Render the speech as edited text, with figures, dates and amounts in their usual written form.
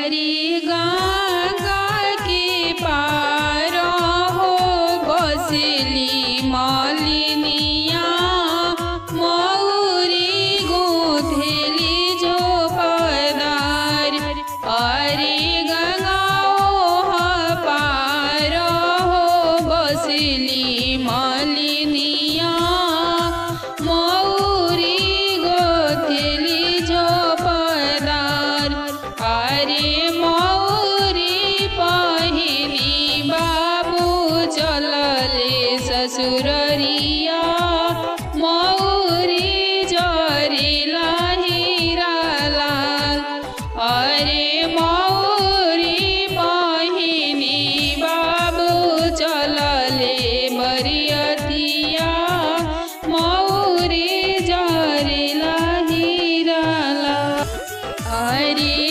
अरे गंगा के पार हो बसली मालिनिया मौरी गुंथेली झोपदार। अरे गंगा पार हो बसली मालिनिया मौरी गुंथेली झोपदार। अरे मौरी पहिनी बाबू चलले ससुररिया मौरी जरेला हीरा लाल। अरे मौरी पहिनी बाबू चलले बरियतिया मौरी जरेला हीरा लाल। अरे